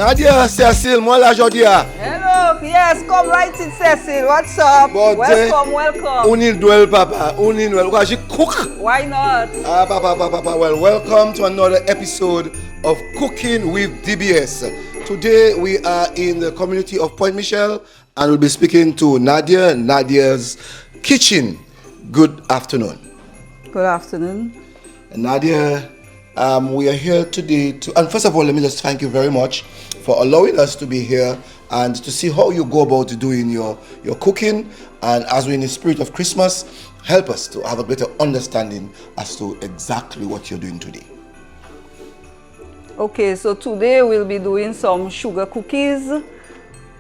Nadia, Cecil, moi la jodia. Hello, yes, come right in, Cecil. What's up? But, welcome. Unil dwell, Papa. Unil dwell. Because she cook. Why not? Papa. Well, welcome to another episode of Cooking with DBS. Today we are in the community of Point Michel and we'll be speaking to Nadia, Nadia's kitchen. Good afternoon. Good afternoon. Nadia, we are here today and first of all, let me just thank you very much for allowing us to be here and to see how you go about doing your cooking. And as we're in the spirit of Christmas, help us to have a better understanding as to exactly what you're doing today. Okay, so today we'll be doing some sugar cookies.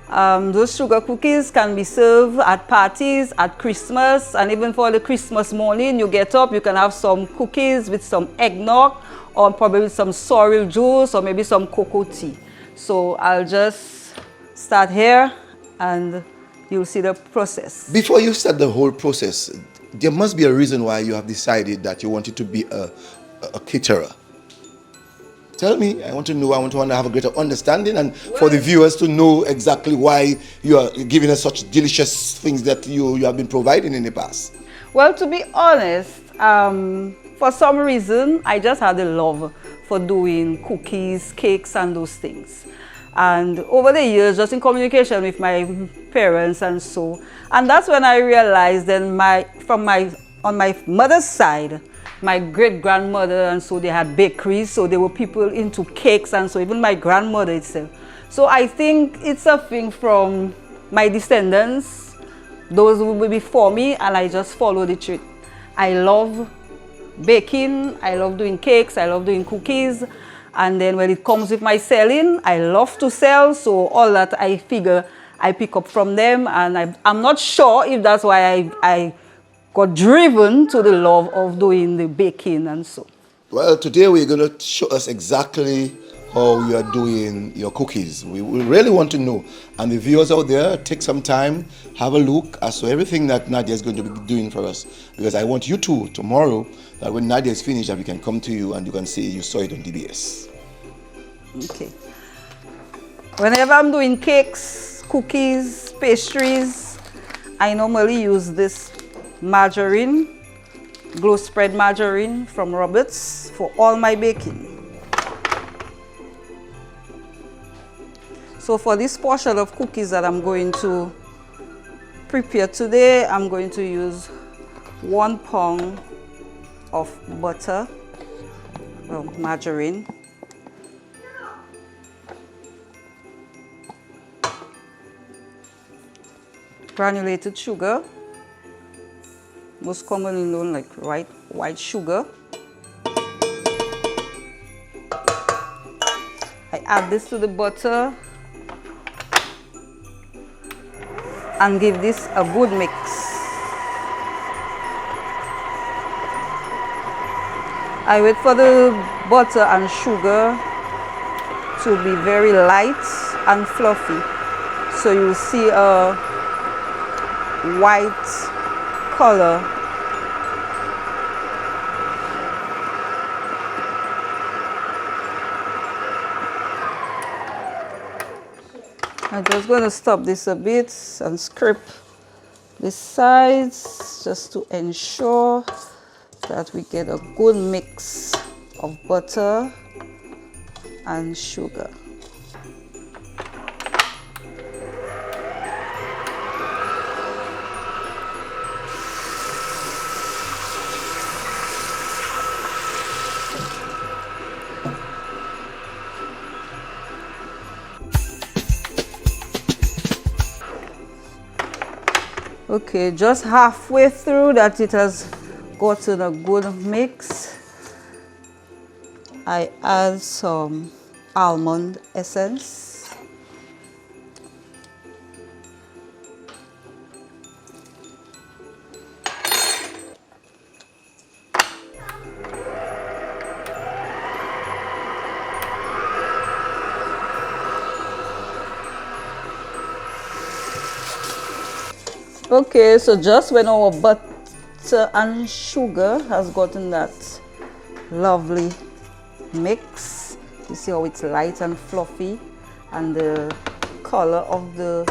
Those sugar cookies can be served at parties, at Christmas, and even for the Christmas morning, you get up, you can have some cookies with some eggnog, or probably some sorrel juice, or maybe some cocoa tea. So I'll just start here, and you'll see the process. Before you start the whole process, there must be a reason why you have decided that you wanted to be a caterer. Tell me, I want to know, I want to have a greater understanding and for the viewers to know exactly why you are giving us such delicious things that you have been providing in the past. Well, to be honest, for some reason, I just had a love for doing cookies, cakes, and those things. And over the years, just in communication with my parents and so, and that's when I realized that on my mother's side, my great-grandmother and so they had bakeries, so there were people into cakes and so even my grandmother itself. So I think it's a thing from my descendants, those who were before me, and I just follow the trend. I love baking, I love doing cakes, I love doing cookies, and then when it comes with my selling, I love to sell, so all that I figure I pick up from them, and I'm not sure if that's why I got driven to the love of doing the baking and so. Well, today we're going to show us exactly how you are doing your cookies. We really want to know. And the viewers out there, take some time, have a look as to everything that Nadia is going to be doing for us. Because I want you to, tomorrow, that when Nadia is finished, that we can come to you and you can say you saw it on DBS. Okay. Whenever I'm doing cakes, cookies, pastries, I normally use this margarine, glow spread margarine from Roberts for all my baking. So for this portion of cookies that I'm going to prepare today, I'm going to use 1 pound of butter, well, margarine, granulated sugar, most commonly known like white sugar. I add this to the butter and give this a good mix. I wait for the butter and sugar to be very light and fluffy. So you'll see a white color. I'm just going to stop this a bit and scrape the sides just to ensure that we get a good mix of butter and sugar. Okay, just halfway through that it has gotten a good mix, I add some almond essence. Okay, so just when our butter and sugar has gotten that lovely mix, you see how it's light and fluffy, and the color of the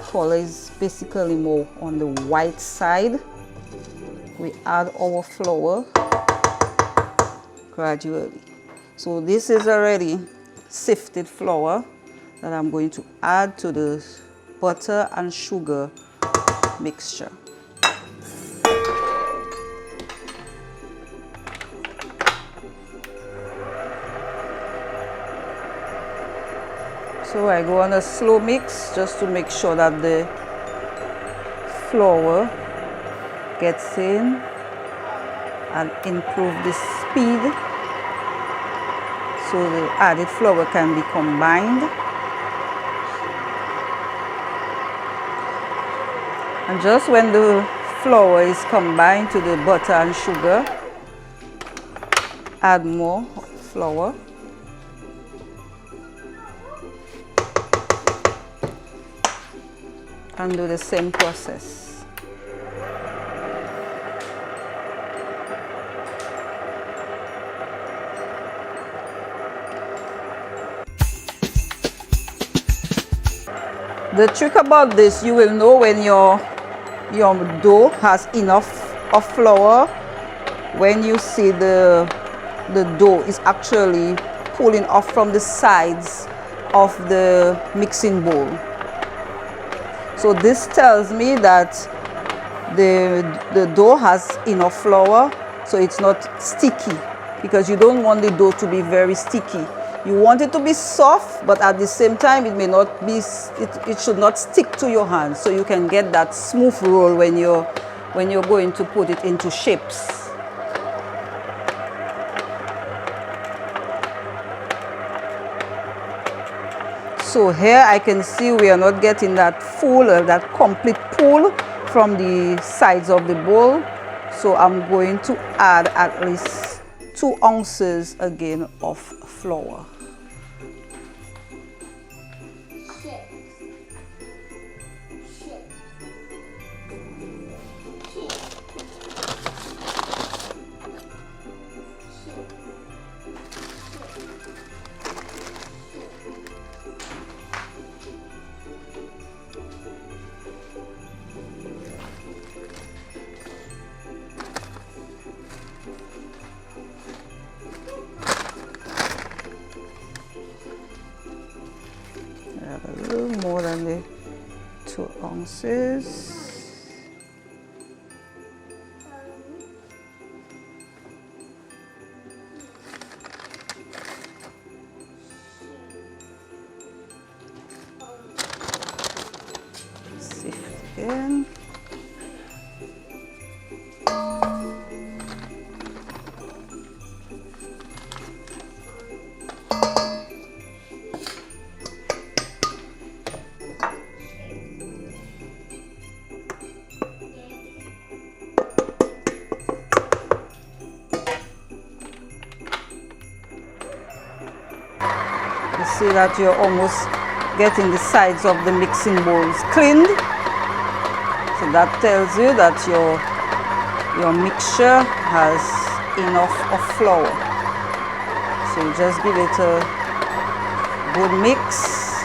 color is basically more on the white side. We add our flour gradually. So this is already sifted flour that I'm going to add to the butter and sugar mixture. So I go on a slow mix just to make sure that the flour gets in and improve the speed, so the added flour can be combined. And just when the flour is combined to the butter and sugar, add more flour. And do the same process. The trick about this, you will know when your dough has enough of flour when you see the dough is actually pulling off from the sides of the mixing bowl. So this tells me that the dough has enough flour, so it's not sticky, because you don't want the dough to be very sticky. You want it to be soft, but at the same time it may not be, it should not stick to your hands, so you can get that smooth roll when you're going to put it into shapes. So here I can see we are not getting that full, that complete pull from the sides of the bowl. So I'm going to add at least 2 ounces again of flour. A little more than the 2 ounces. Sift again. You see that you're almost getting the sides of the mixing bowls cleaned. So that tells you that your mixture has enough of flour. So you just give it a good mix.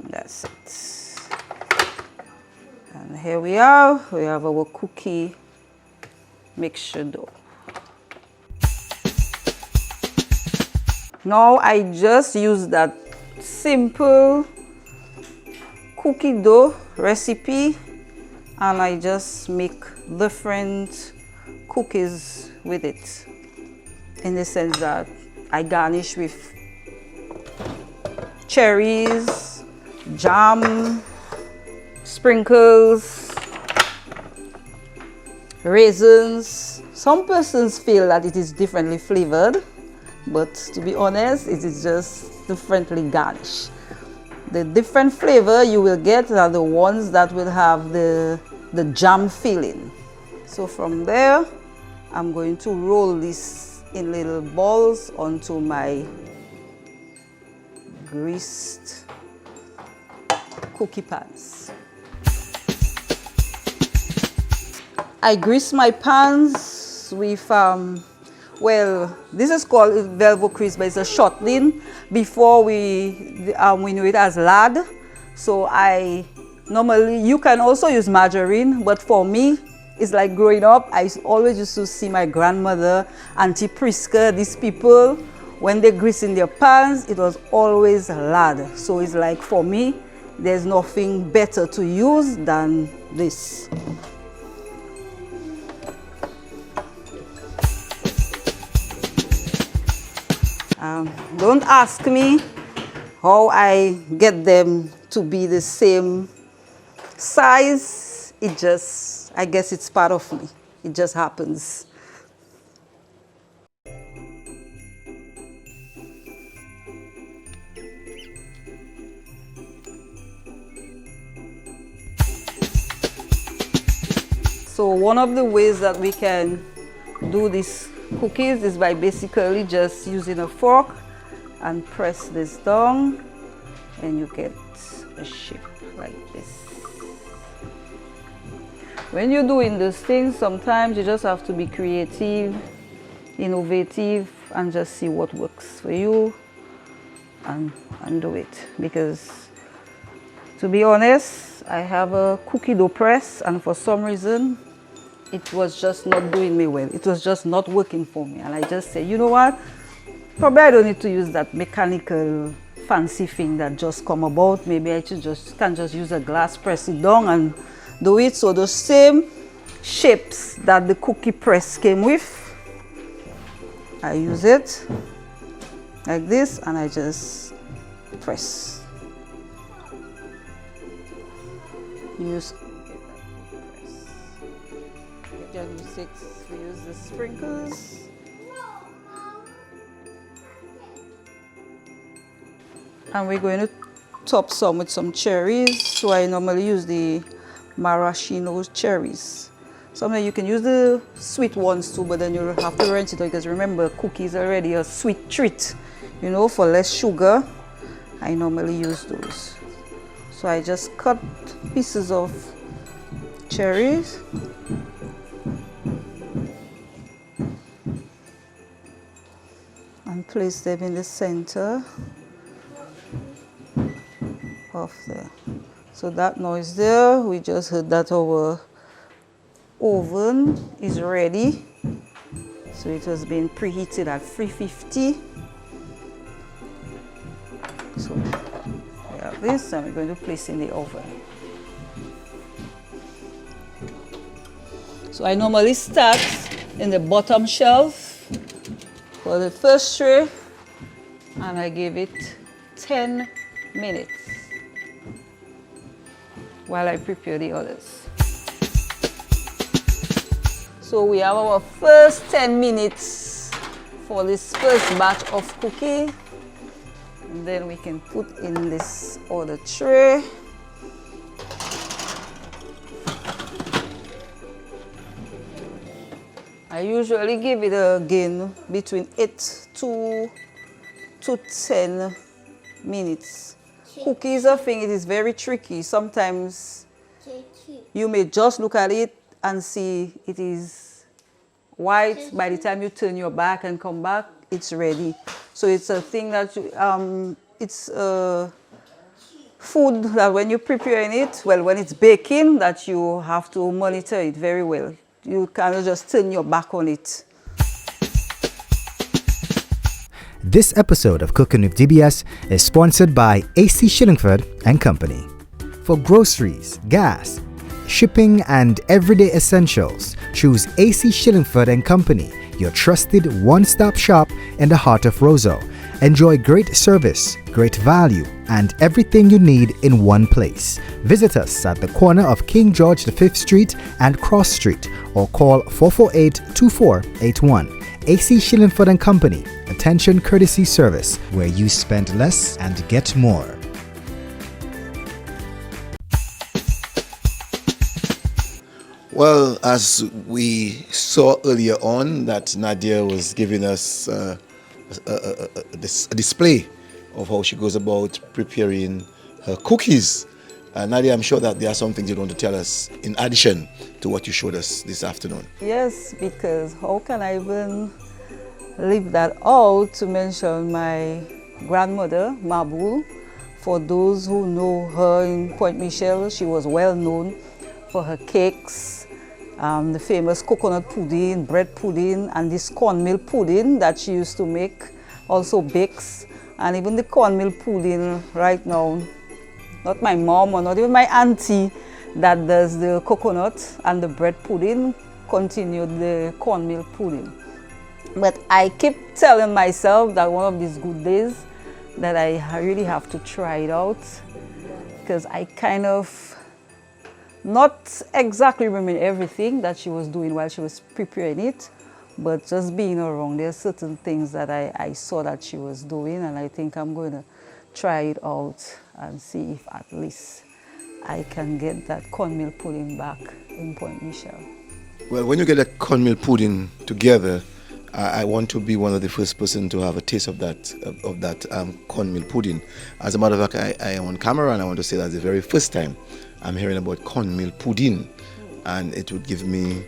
That's it. And here we are. We have our cookie mixture dough. Now I just use that simple cookie dough recipe and I just make different cookies with it, in the sense that I garnish with cherries, jam, sprinkles, raisins. Some persons feel that it is differently flavored, but to be honest, it is just differently garnished. The different flavor you will get are the ones that will have the jam filling. So from there, I'm going to roll this in little balls onto my greased cookie pans. I grease my pans with Well, this is called velvet crisp, but it's a shortening. Before we know it as lard. So you can also use margarine, but for me, it's like growing up, I always used to see my grandmother, Auntie Priska, these people, when they grease in their pans, it was always lard. So it's like, for me, there's nothing better to use than this. Don't ask me how I get them to be the same size. I guess it's part of me. It just happens. So one of the ways that we can do these cookies is by basically just using a fork and press this down, and you get a shape like this. When you're doing these things, sometimes you just have to be creative, innovative, and just see what works for you and do it. Because to be honest, I have a cookie dough press, and for some reason it was just not doing me well. It was just not working for me, and I just said, you know what, probably I don't need to use that mechanical fancy thing that just come about. Maybe I can just use a glass, press it down and do it. So the same shapes that the cookie press came with, I use it like this, and I just press. Use we use the sprinkles. And we're going to top some with some cherries. So I normally use the maraschino cherries. Sometimes you can use the sweet ones too, but then you'll have to rinse it out, because remember, cookies are already a sweet treat. You know, for less sugar, I normally use those. So I just cut pieces of cherries. And place them in the center of there. So that now is there. We just heard that our oven is ready. So it has been preheated at 350. So we have this, and we're going to place in the oven. So I normally start in the bottom shelf for the first tray, and I give it 10 minutes while I prepare the others. So we have our first 10 minutes for this first batch of cookie, and then we can put in this other tray. I usually give it again between 8 to 10 minutes. Cookies are thing, it is very tricky. Sometimes you may just look at it and see it is white. By the time you turn your back and come back, it's ready. So it's a thing that it's food that when you're preparing it, well, when it's baking, that you have to monitor it very well. You cannot just turn your back on it. This episode of Cooking with DBS is sponsored by AC Shillingford and Company. For groceries, gas, shipping, and everyday essentials, choose AC Shillingford and Company, your trusted one-stop shop in the heart of Roseau. Enjoy great service, great value, and everything you need in one place. Visit us at the corner of King George V Street and Cross Street, or call 448-2481. AC Shillingford and Company, attention courtesy service, where you spend less and get more. Well, as we saw earlier on, that Nadia was giving us a display of how she goes about preparing her cookies. Nadia, I'm sure that there are some things you want to tell us in addition to what you showed us this afternoon. Yes, because how can I even leave that out to mention my grandmother, Mabul. For those who know her in Point Michel, she was well known for her cakes, the famous coconut pudding, bread pudding, and this cornmeal pudding that she used to make, also bakes. And even the cornmeal pudding right now, not my mom or not even my auntie that does the coconut and the bread pudding, continued the cornmeal pudding. But I keep telling myself that one of these good days that I really have to try it out, because I kind of not exactly remember everything that she was doing while she was preparing it, but just being around, there are certain things that I saw that she was doing, and I think I'm going to try it out and see if at least I can get that cornmeal pudding back in Point Michel. Well, when you get a cornmeal pudding together, I want to be one of the first person to have a taste of that cornmeal pudding. As a matter of fact, I am on camera and I want to say that's the very first time I'm hearing about cornmeal pudding, and it would give me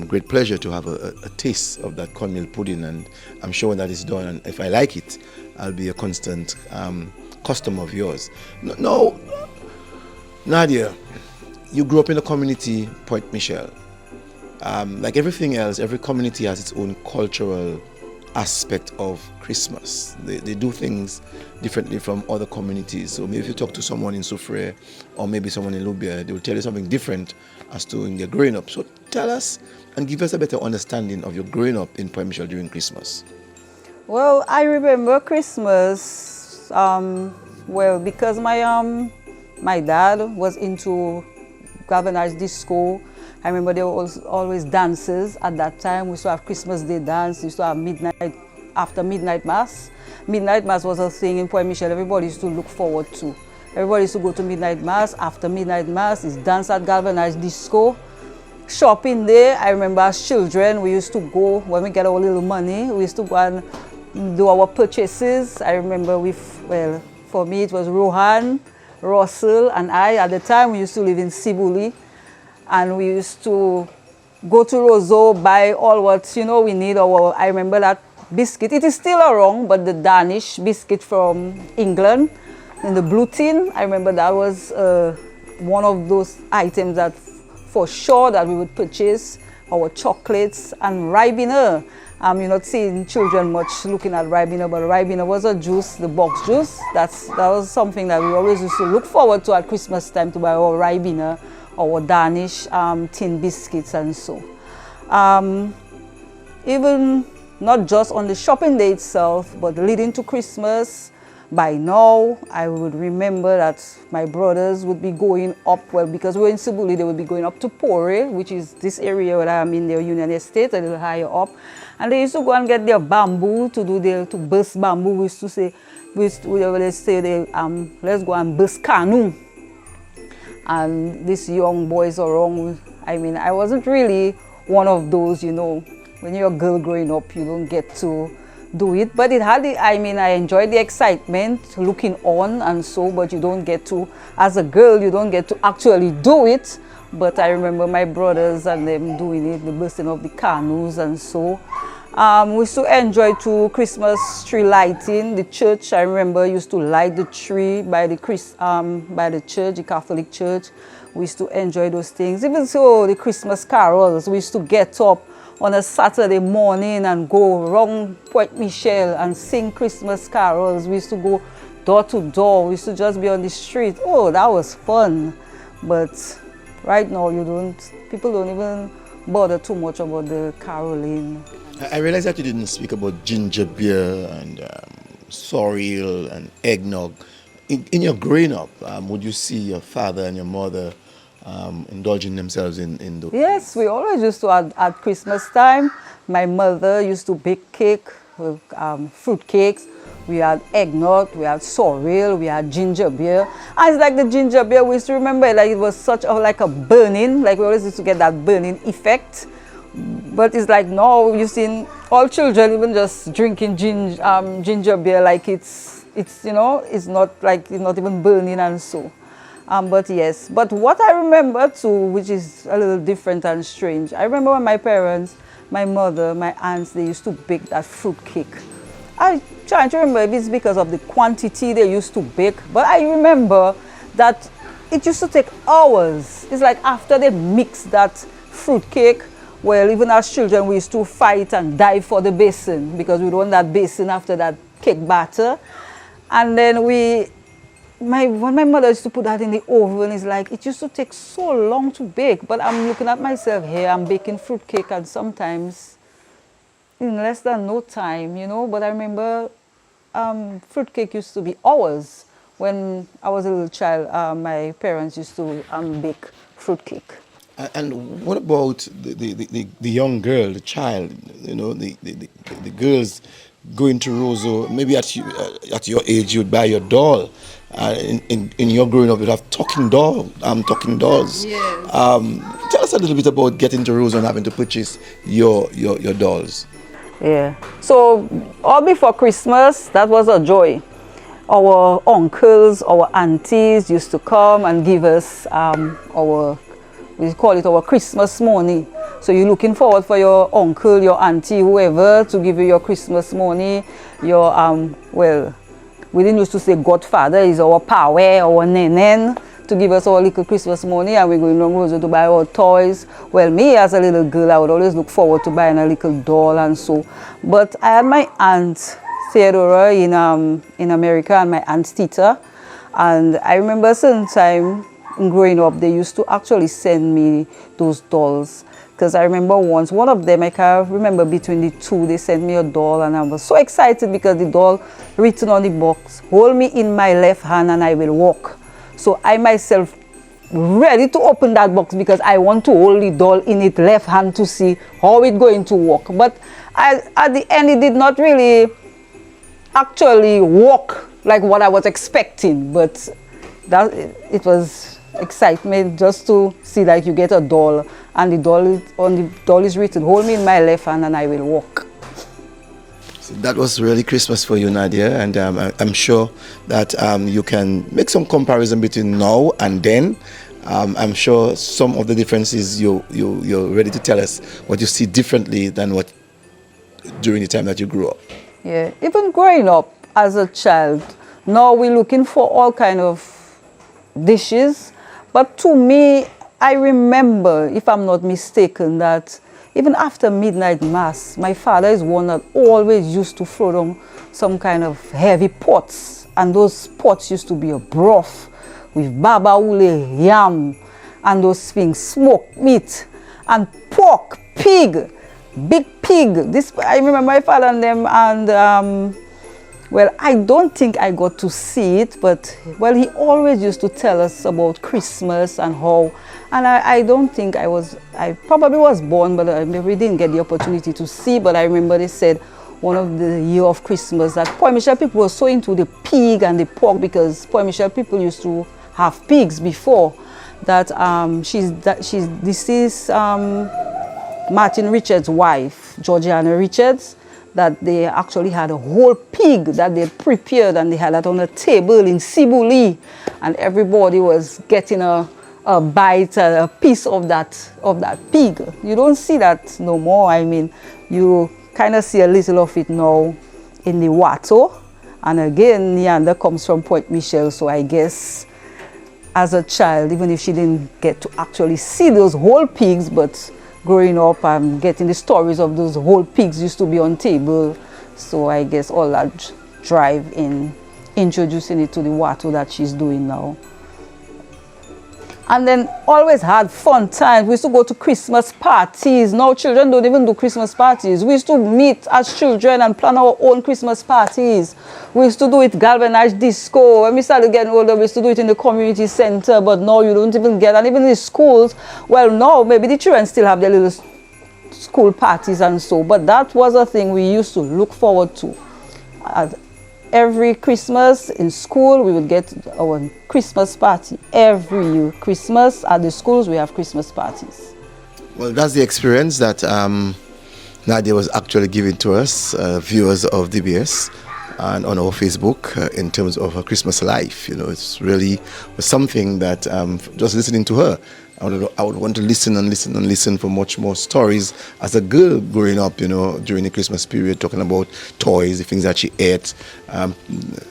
great pleasure to have a taste of that cornmeal pudding, and I'm sure when that is done, and if I like it, I'll be a constant customer of yours. No, Nadia, you grew up in a community, Point Michel. Like everything else, every community has its own cultural aspect of Christmas. They do things differently from other communities. So maybe if you talk to someone in Soufrière or maybe someone in Lubia, they will tell you something different as to when they're growing up. So tell us and give us a better understanding of your growing up in Point Michel during Christmas. Well, I remember Christmas, because my dad was into galvanized disco. I remember there was always dances at that time. We used to have Christmas Day dance. We used to have after midnight mass. Midnight mass was a thing in Point Michel everybody used to look forward to. Everybody used to go to midnight mass. After midnight mass is dance at galvanized disco. Shopping day, I remember as children, we used to go, when we get our little money, we used to go and do our purchases. I remember for me it was Rohan, Russell, and I. At the time, we used to live in Sibuli. And we used to go to Roseau, buy all what we need. I remember that biscuit. It is still around, but the Danish biscuit from England in the blue tin. I remember that was one of those items that for sure that we would purchase. Our chocolates and Ribena. You're not seeing children much looking at Ribena, but Ribena was a juice, the box juice. That was something that we always used to look forward to at Christmas time, to buy our Ribena, our Danish tin biscuits and so. Even not just on the shopping day itself, but leading to Christmas, by now I would remember that my brothers would be going up, because we were in Sibuli, they would be going up to Pore, which is this area where I'm in their Union Estate, a little higher up. And they used to go and get their bamboo to burst bamboo. We used to say, let's go and burst canoe. And these young boys around, I wasn't really one of those, when you're a girl growing up, you don't get to do it. But I enjoyed the excitement, looking on and so, but you don't get to, as a girl, you don't get to actually do it. But I remember my brothers and them doing it, the bursting of the canoes and so. We used to enjoy Christmas tree lighting. The church, I remember, used to light the tree by the church, the Catholic church. We used to enjoy those things. Even so, the Christmas carols, we used to get up on a Saturday morning and go around Point Michel and sing Christmas carols. We used to go door to door. We used to just be on the street. Oh, that was fun. But right now, people don't even bother too much about the caroling. I realize that you didn't speak about ginger beer and sorrel and eggnog. In your growing up, would you see your father and your mother indulging themselves in those? Yes, we always used to, at Christmas time, my mother used to bake cake, fruit cakes. We had eggnog, we had sorrel, we had ginger beer. And it's like the ginger beer, we used to remember like it was such like a burning, like we always used to get that burning effect. But it's like now you've seen all children even just drinking ginger beer like it's not even burning and so. But yes, but what I remember too, which is a little different and strange, I remember when my parents my mother, my aunts, they used to bake that fruit cake. I try to remember if it's because of the quantity they used to bake, but I remember that it used to take hours. It's like after they mix that fruit cake, well, even as children, we used to fight and dive for the basin because we don't want that basin after that cake batter. And then when my mother used to put that in the oven, it's like it used to take so long to bake. But I'm looking at myself here, I'm baking fruit cake, and sometimes in less than no time, you know. But I remember fruit cake used to be hours. When I was a little child, my parents used to bake fruit cake. And what about the young girl, the child, you know, the girls going to Roseau? Maybe at your age, you'd buy your doll. In your growing up, you'd have talking dolls. Yes. Tell us a little bit about getting to Roseau and having to purchase your dolls. Yeah. So all before Christmas, that was a joy. Our uncles, our aunties used to come and give us we call it our Christmas money. So you're looking forward for your uncle, your auntie, whoever to give you your Christmas money. Your well, we didn't used to say Godfather, is our Pawe, our Nenen, to give us our little Christmas money, and we're going to Roseau to buy our toys. Well, me as a little girl, I would always look forward to buying a little doll and so. But I had my aunt Theodora in America and my aunt Tita, and I remember some time growing up, they used to actually send me those dolls. Because I remember once, one of them, I can't remember between the two, they sent me a doll, and I was so excited because the doll written on the box, hold me in my left hand and I will walk. So I myself ready to open that box because I want to hold the doll in its left hand to see how it's going to walk. But at the end, it did not really actually walk like what I was expecting, but that it was excitement just to see like you get a doll and the doll is written, hold me in my left hand and I will walk. So that was really Christmas for you, Nadia, and I'm sure that you can make some comparison between now and then. I'm sure some of the differences you're ready to tell us what you see differently than what during the time that you grew up. Yeah, even growing up as a child, now we're looking for all kind of dishes. But to me, I remember, if I'm not mistaken, that even after midnight mass, my father is one that always used to throw down some kind of heavy pots. And those pots used to be a broth with baba ule, yam, and those things, smoked meat, and pork, pig, big pig. This I remember my father and them, and well, I don't think I got to see it, but well, he always used to tell us about Christmas and how, and I don't think I probably was born, but I maybe didn't get the opportunity to see. But I remember they said one of the year of Christmas that Point Michel people were so into the pig and the pork, because Point Michel people used to have pigs before. That this is Martin Richards' wife, Georgiana Richards, that they actually had a whole pig that they prepared, and they had that on a table in Sibuli, and everybody was getting a bite, a piece of that pig. You don't see that no more. I mean, you kind of see a little of it now in the Wato, and again, Neander comes from Point Michel, so I guess as a child, even if she didn't get to actually see those whole pigs, but growing up, I'm getting the stories of those whole pigs used to be on table. So I guess all that drive in introducing it to the Wato that she's doing now. And then always had fun times. We used to go to Christmas parties. Now children don't even do Christmas parties. We used to meet as children and plan our own Christmas parties. We used to do it galvanized disco. When we started getting older, we used to do it in the community center, but now you don't even get, and even in the schools, well, now maybe the children still have their little school parties and so, but that was a thing we used to look forward to. Every Christmas in school, we would get our Christmas party. Every Christmas at the schools, we have Christmas parties. Well, that's the experience that Nadia was actually giving to us, viewers of DBS, and on our Facebook in terms of her Christmas life. You know, it's really something that just listening to her, I would want to listen and listen and listen for much more stories as a girl growing up, during the Christmas period, talking about toys, the things that she ate,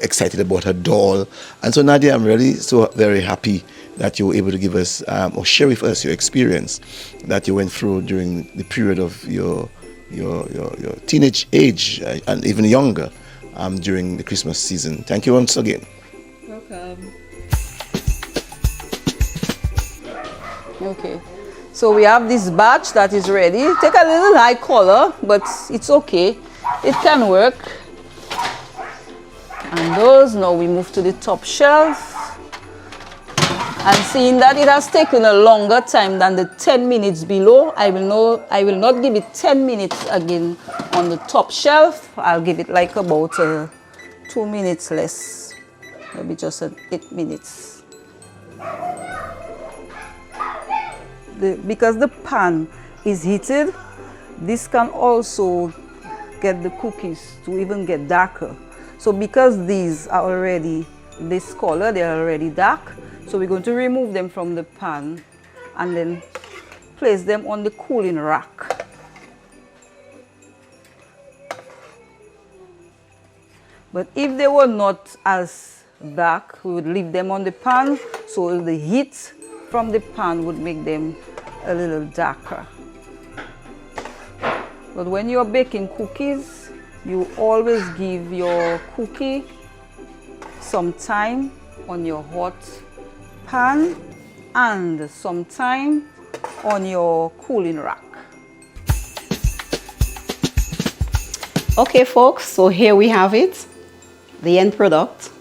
excited about her doll. And so, Nadia, I'm really so very happy that you were able to give us or share with us your experience that you went through during the period of your teenage age and even younger during the Christmas season. Thank you once again. Welcome. Okay, so we have this batch that is ready. Take a little high color, but it's okay. It can work. And those, now we move to the top shelf. And seeing that it has taken a longer time than the 10 minutes below, I will not give it 10 minutes again on the top shelf. I'll give it like about 2 minutes less, maybe just 8 minutes. Because the pan is heated, this can also get the cookies to even get darker. So because these are already this color, they are already dark, so we're going to remove them from the pan and then place them on the cooling rack. But if they were not as dark, we would leave them on the pan, so the heat from the pan would make them a little darker. But when you're baking cookies, you always give your cookie some time on your hot pan and some time on your cooling rack. Okay folks, so here we have it, the end product.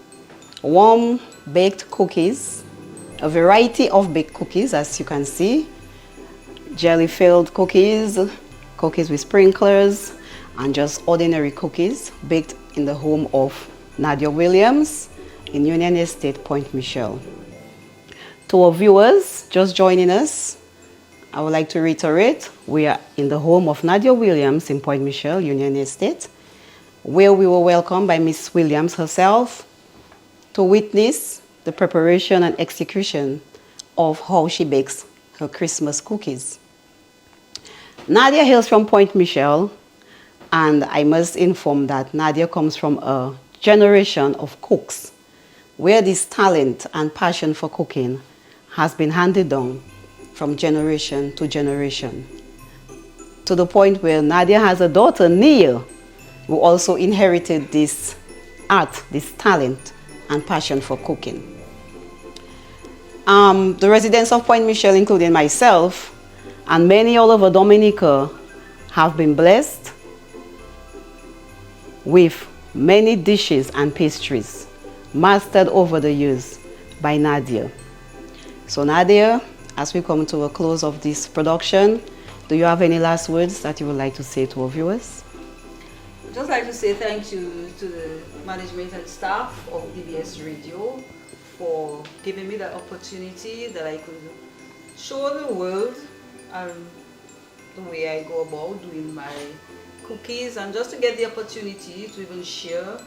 Warm baked cookies, a variety of baked cookies as you can see. Jelly-filled cookies, cookies with sprinklers, and just ordinary cookies baked in the home of Nadia Williams in Union Estate, Point Michelle. To our viewers just joining us, I would like to reiterate, we are in the home of Nadia Williams in Point Michelle, Union Estate, where we were welcomed by Miss Williams herself to witness the preparation and execution of how she bakes her Christmas cookies. Nadia hails from Point Michelle, and I must inform that Nadia comes from a generation of cooks where this talent and passion for cooking has been handed down from generation to generation, to the point where Nadia has a daughter, Nia, who also inherited this art, this talent and passion for cooking. The residents of Point Michelle, including myself, and many all over Dominica, have been blessed with many dishes and pastries mastered over the years by Nadia. So Nadia, as we come to a close of this production, do you have any last words that you would like to say to our viewers? I'd just like to say thank you to the management and staff of DBS Radio for giving me the opportunity that I could show the world the way I go about doing my cookies, and just to get the opportunity to even share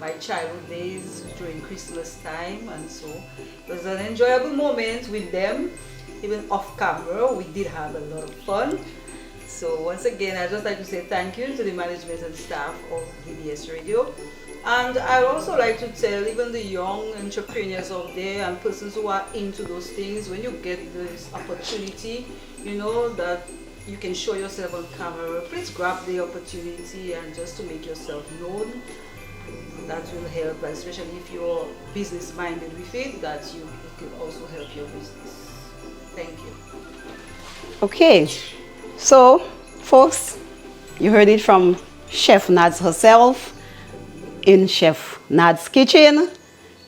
my childhood days during Christmas time. And so it was an enjoyable moment with them. Even off camera, we did have a lot of fun. So once again, I'd just like to say thank you to the management and staff of DBS Radio. And I'd also like to tell even the young entrepreneurs out there and persons who are into those things, when you get this opportunity, you know that you can show yourself on camera, please grab the opportunity and just to make yourself known. That will help, especially if you're business minded with it, that it could also help your business. Thank you. Okay, so folks, you heard it from Chef Nads herself in Chef Nads' kitchen.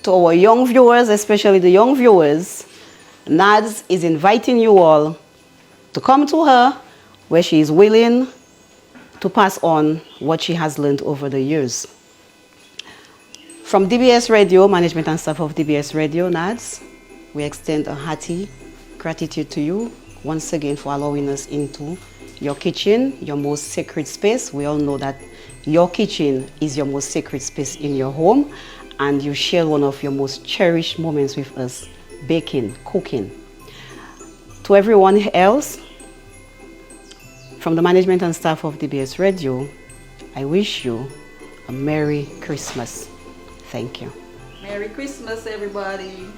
To our young viewers, especially the young viewers, Nads is inviting you all to come to her where she is willing to pass on what she has learned over the years. From DBS Radio, management and staff of DBS Radio, Nads, we extend a hearty gratitude to you once again for allowing us into your kitchen, your most sacred space. We all know that your kitchen is your most sacred space in your home, and you share one of your most cherished moments with us, baking, cooking. To everyone else, from the management and staff of DBS Radio, I wish you a Merry Christmas. Thank you. Merry Christmas, everybody.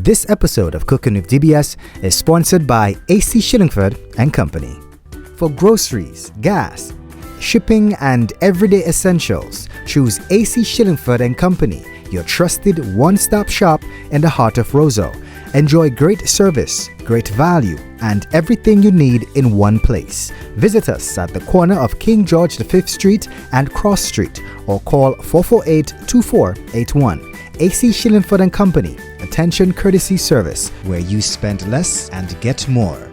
This episode of Cooking with DBS is sponsored by AC Shillingford and Company. For groceries, gas, shipping, and everyday essentials, choose AC Shillingford and Company, your trusted one-stop shop in the heart of Roseau. Enjoy great service, great value, and everything you need in one place. Visit us at the corner of King George V Street and Cross Street or call 448-2481. AC Shillingford and Company, attention courtesy service, where you spend less and get more.